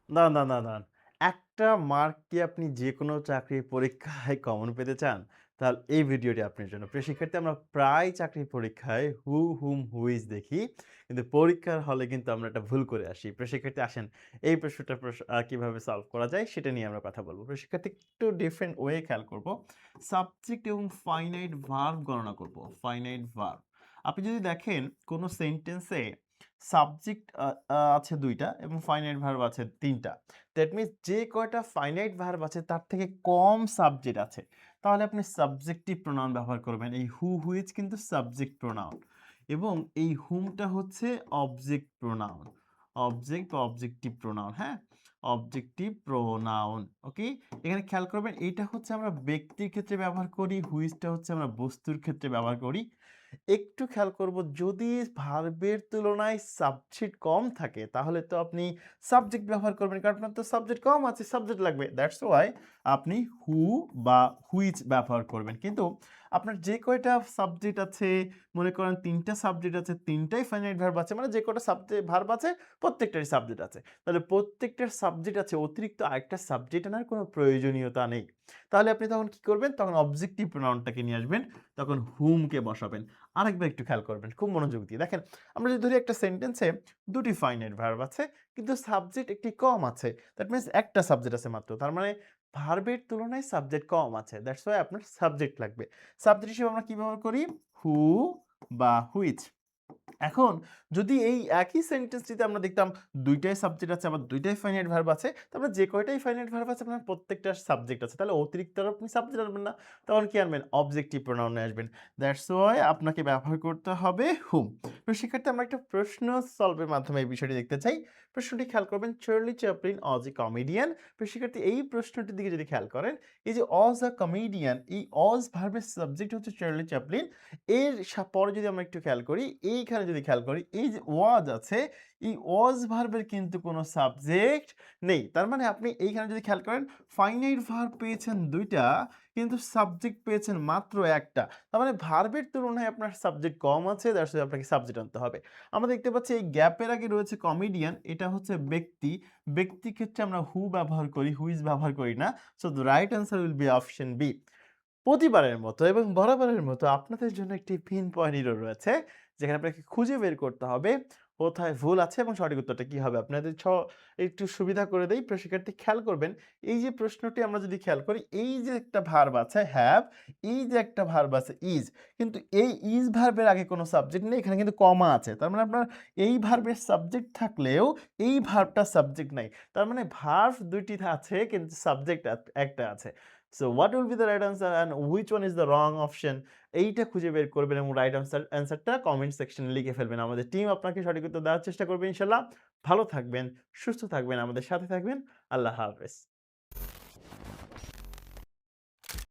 না, না, না, না। একটা মার্ক কি আপনি যেকোনো চাকরির পরীক্ষায় কমন পেতে চান? তাহলে এই ভিডিওটি আপনার জন্য। প্রিয় শিক্ষার্থী, আমরা প্রায় চাকরির পরীক্ষায় হু, হুম, হুইজ দেখি। কিন্তু পরীক্ষার হলে কিন্তু আমরা এটা ভুল করে আসি। প্রিয় শিক্ষার্থী, আসেন এই প্রশ্নটা কিভাবে সলভ করা যায় সেটা নিয়ে আমরা কথা বলব। প্রিয় শিক্ষার্থী, একটু ডিফারেন্ট ওয়ে খেয়াল করব। সাবজেক্ট এবং ফাইনাইট ভার্ব গণনা করব। Finite verb. আপনি যদি দেখেন কোন সেন্টেন্সে সাবজেক্ট আছে ২ টা এবং ফাইনাইট ভার্ব আছে ৩ টা। দ্যাট মিনস যে কয়টা ফাইনাইট ভার্ব আছে তার থেকে কম সাবজেক্ট আছে। তাহলে আপনি সাবজেক্টিভ প্রোনাউন ব্যবহার করবেন। এই হু, হুইচ কিন্তু সাবজেক্ট প্রোনাউন এবং এই হুমটা হচ্ছে অবজেক্ট প্রোনাউন। অবজেক্ট বা অবজেক্টিভ প্রোনাউন, হ্যাঁ? অবজেক্টিভ প্রোনাউন, ওকে? এখানে খেয়াল করবেন এইটা হচ্ছে আমরা ব্যক্তির ক্ষেত্রে ব্যবহার করি, হুইচটা হচ্ছে আমরা বস্তুর ক্ষেত্রে ব্যবহার করি। একটু খেয়াল করব যদি ভার্বের তুলনায় সাবজেক্ট কম থাকে তাহলে তো আপনি সাবজেক্ট ব্যবহার করবেন কারণ আপনার তো সাবজেক্ট কম আছে, সাবজেক্ট লাগবে। দ্যাটস ওয়াই আপনি হু বা হুইচ ব্যবহার করবেন। কিন্তু আপনার যে কয়টা সাবজেক্ট আছে, মনে করেন ৩ টা সাবজেক্ট আছে, ৩ টাই ফাইনাইট ভার্ব আছে, মানে যে কয়টা ভার্ব আছে প্রত্যেকটারই সাবজেক্ট আছে। তাহলে প্রত্যেকটার সাবজেক্ট আছে, অতিরিক্ত আরেকটা সাবজেক্ট আনার কোনো প্রয়োজনীয়তা নেই। তাহলে আপনি তখন কি করবেন? তখন অবজেক্টিভ প্রোনাউনটাকে নিয়ে আসবেন, তখন হুমকে বসাবেন। আরেকবার একটু খেয়াল করবেন খুব মনোযোগ দিয়ে। দেখেন, আমরা যদি ধরি একটা সেন্টেন্সে ২ টি ফাইনাইট ভার্ব আছে কিন্তু সাবজেক্ট একটি কম আছে। দ্যাট মিনস একটা সাবজেক্ট আছে মাত্র। তার মানে ভার্বের তুলনায় সাবজেক্ট কম আছে। দ্যাটস ওয়াই আপনার সাবজেক্ট লাগবে। সাবজেক্ট হিসেবে আমরা কি ব্যবহার করি? হু বা হুইচ। এখন যদি এই একই সেন্টেন্সটিতে আমরা দেখতাম ২ টাই সাবজেক্ট আছে আবার ২ টাই ফাইনাইট ভার্ব আছে, তারপরে যে কয়টাই ফাইনাইট ভার্ব আছে আপনার প্রত্যেকটার সাবজেক্ট আছে। তাহলে অতিরিক্ত আর আপনি সাবজেক্ট আনবেন না। তখন কি আনবেন? অবজেক্টিভ প্রোনাউন নিয়ে আসবেন। দ্যাটস ওয়াই আপনাকে ব্যবহার করতে হবে হুম। তো সেক্ষেত্রে আমরা একটা প্রশ্ন সলভের মাধ্যমে এই বিষয়টি দেখতে চাই। প্রশ্নটি খেয়াল করবেন, চার্লি চ্যাপলিন ওয়াজ এ কমেডিয়ান। তো সেক্ষেত্রে এই প্রশ্নটির দিকে যদি খেয়াল করেন, এই যে ওয়াজ আ কমেডিয়ান, এই ওয়াজ ভার্বের সাবজেক্ট হচ্ছে চার্লি চ্যাপলিন। এর পরে যদি আমরা একটু খেয়াল করি, এইখানে যদি খেয়াল করি, এই যে ওয়াজ আছে, এই ওয়াজ ভার্বের কিন্তু কোনো সাবজেক্ট নেই। তার মানে আপনি এইখানে যদি খেয়াল করেন, ফাইনাইট ভার্ব পেয়েছেন ২ টা, কিন্তু সাবজেক্ট পেয়েছেন মাত্র ১ টা। তার মানে ভার্বের তুলনায় আপনার সাবজেক্ট কম আছে, দ্যাটস ওয়াই আপনাকে সাবজেক্ট আনতে হবে। আমরা দেখতে পাচ্ছি এই গ্যাপের আগে রয়েছে কমেডিয়ান, এটা হচ্ছে ব্যক্তি। ব্যক্তি ক্ষেত্রে আমরা হু ব্যবহার করি, হুইজ ব্যবহার করি না। So the right answer will be option B. প্রতিবারের মতো এবং বরাবরের মতো আপনাদের জন্য একটি পিন পয়েন্ট হিরো রয়েছে, যেখানে আপনাকে খুঁজে বের করতে হবে কোথায় ভুল আছে এবং সঠিক উত্তরটা কি হবে। আপনাদের একটু সুবিধা করে দেই। প্রিয় শিক্ষার্থী, খেয়াল করবেন, এই যে প্রশ্নটি আমরা যদি খেয়াল করি, এই যে একটা ভার্ব আছে হ্যাভ, এই যে একটা ভার্ব আছে ইজ, কিন্তু এই ইজ ভার্বের আগে কোনো সাবজেক্ট নেই, এখানে কিন্তু কমা আছে। তার মানে আপনার এই ভার্বের সাবজেক্ট থাকলেও এই ভার্বটার সাবজেক্ট নাই। তার মানে ভার্ব ২ টি আছে কিন্তু সাবজেক্ট একটা আছে। So what will be the right answer and which one is the wrong option? এইটা খুঁজে বের করবেন এবং রাইট অ্যান্সারটা কমেন্ট সেকশনে লিখে ফেলবেন। আমাদের টিম আপনাকে সঠিক উত্তর দেওয়ার চেষ্টা করবে ইনশাআল্লাহ। ভালো থাকবেন, সুস্থ থাকবেন, আমাদের সাথে থাকবেন। আল্লাহ হাফেজ।